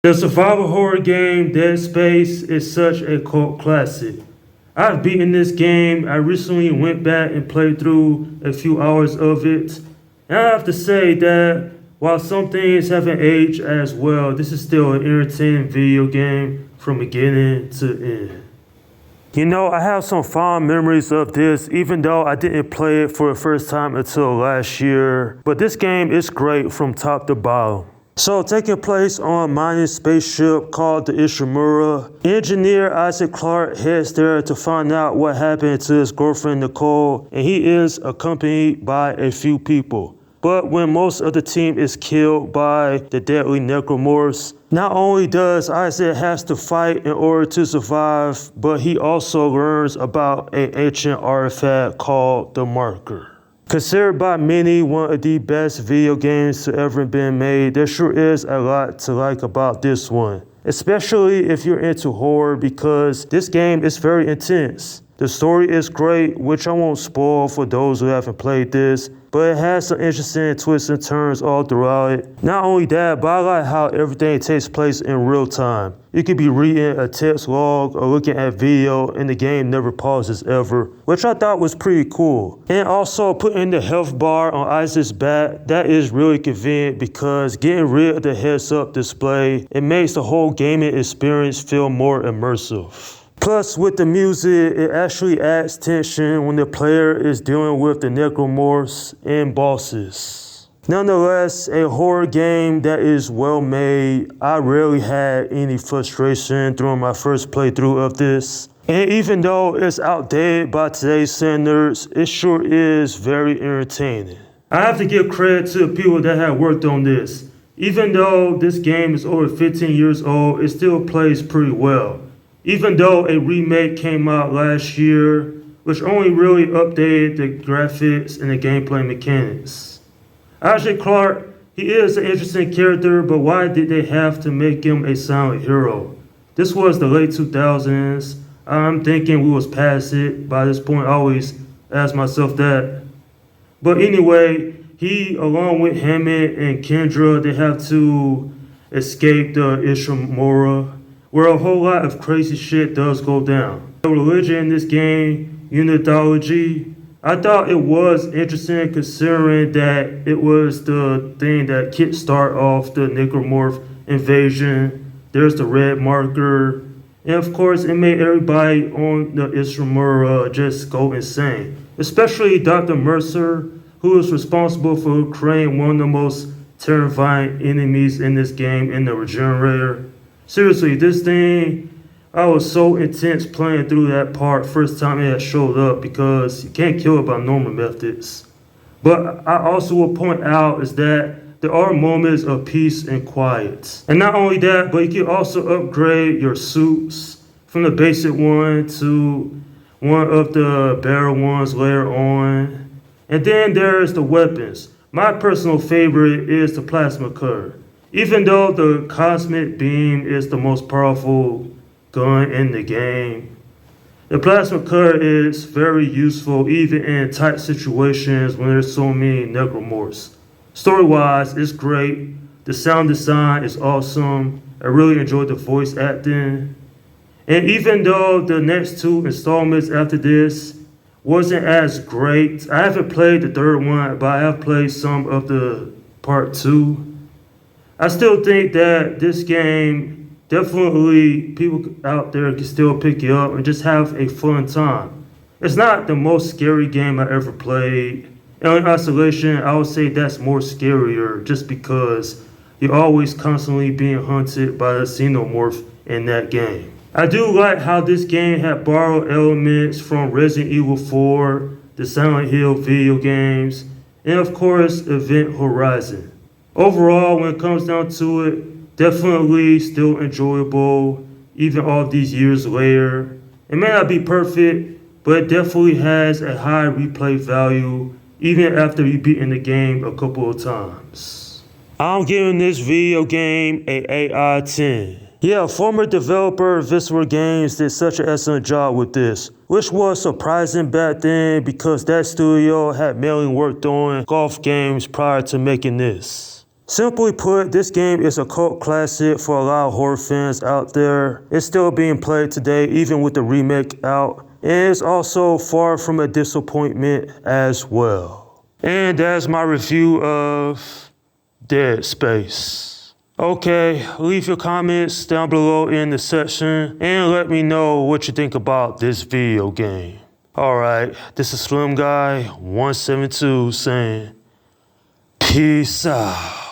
The survival horror game Dead Space is such a cult classic. I've beaten this game. I recently went back and played through a few hours of it. And I have to say that while some things haven't aged as well, this is still an entertaining video game from beginning to end. You know, I have some fond memories of this, even though I didn't play it for the first time until last year. But this game is great from top to bottom. So, taking place on a mining spaceship called the Ishimura, engineer Isaac Clarke heads there to find out what happened to his girlfriend Nicole, and he is accompanied by a few people. But when most of the team is killed by the deadly necromorphs, not only does Isaac has to fight in order to survive, but he also learns about an ancient artifact called the Marker. Considered by many one of the best video games to ever been made, there sure is a lot to like about this one. Especially if you're into horror, because this game is very intense. The story is great, which I won't spoil for those who haven't played this, but it has some interesting twists and turns all throughout it. Not only that, but I like how everything takes place in real time. You could be reading a text log or looking at video and the game never pauses ever, which I thought was pretty cool. And also putting the health bar on Isaac's back, that is really convenient because getting rid of the heads up display, it makes the whole gaming experience feel more immersive. Plus, with the music, it actually adds tension when the player is dealing with the necromorphs and bosses. Nonetheless, a horror game that is well made. I rarely had any frustration during my first playthrough of this. And even though it's outdated by today's standards, it sure is very entertaining. I have to give credit to the people that have worked on this. Even though this game is over 15 years old, it still plays pretty well. Even though a remake came out last year, which only really updated the graphics and the gameplay mechanics. Isaac Clarke, he is an interesting character, but why did they have to make him a silent hero? This was the late 2000s. I'm thinking we was past it by this point. I always ask myself that. But anyway, he, along with Hammond and Kendra, they have to escape the Ishimura, where a whole lot of crazy shit does go down. The religion in this game, unitology, I thought it was interesting considering that it was the thing that kickstart off the necromorph invasion. There's the red marker, and of course it made everybody on the Ishimura just go insane. Especially Dr. Mercer, who is responsible for creating one of the most terrifying enemies in this game in the Regenerator. Seriously, this thing, I was so intense playing through that part first time it had showed up because you can't kill it by normal methods. But I also will point out is that there are moments of peace and quiet. And not only that, but you can also upgrade your suits from the basic one to one of the better ones later on. And then there's the weapons. My personal favorite is the plasma cutter. Even though the cosmic beam is the most powerful gun in the game, the plasma cutter is very useful even in tight situations when there's so many necromorphs. Story-wise, it's great. The sound design is awesome. I really enjoyed the voice acting. And even though the next two installments after this wasn't as great, I haven't played the third one, but I have played some of the part two. I still think that this game, definitely people out there can still pick it up and just have a fun time. It's not the most scary game I ever played. And in isolation, I would say that's more scarier just because you're always constantly being hunted by the xenomorph in that game. I do like how this game had borrowed elements from Resident Evil 4, the Silent Hill video games, and of course, Event Horizon. Overall, when it comes down to it, definitely still enjoyable, even all these years later. It may not be perfect, but it definitely has a high replay value, even after you've beaten the game a couple of times. I'm giving this video game a 8 out of 10. Yeah, former developer Visceral Games did such an excellent job with this, which was surprising back then because that studio had mainly worked on golf games prior to making this. Simply put, this game is a cult classic for a lot of horror fans out there. It's still being played today, even with the remake out. And it's also far from a disappointment as well. And that's my review of Dead Space. Okay, leave your comments down below in the section and let me know what you think about this video game. Alright, this is Slim Guy 172 saying peace out.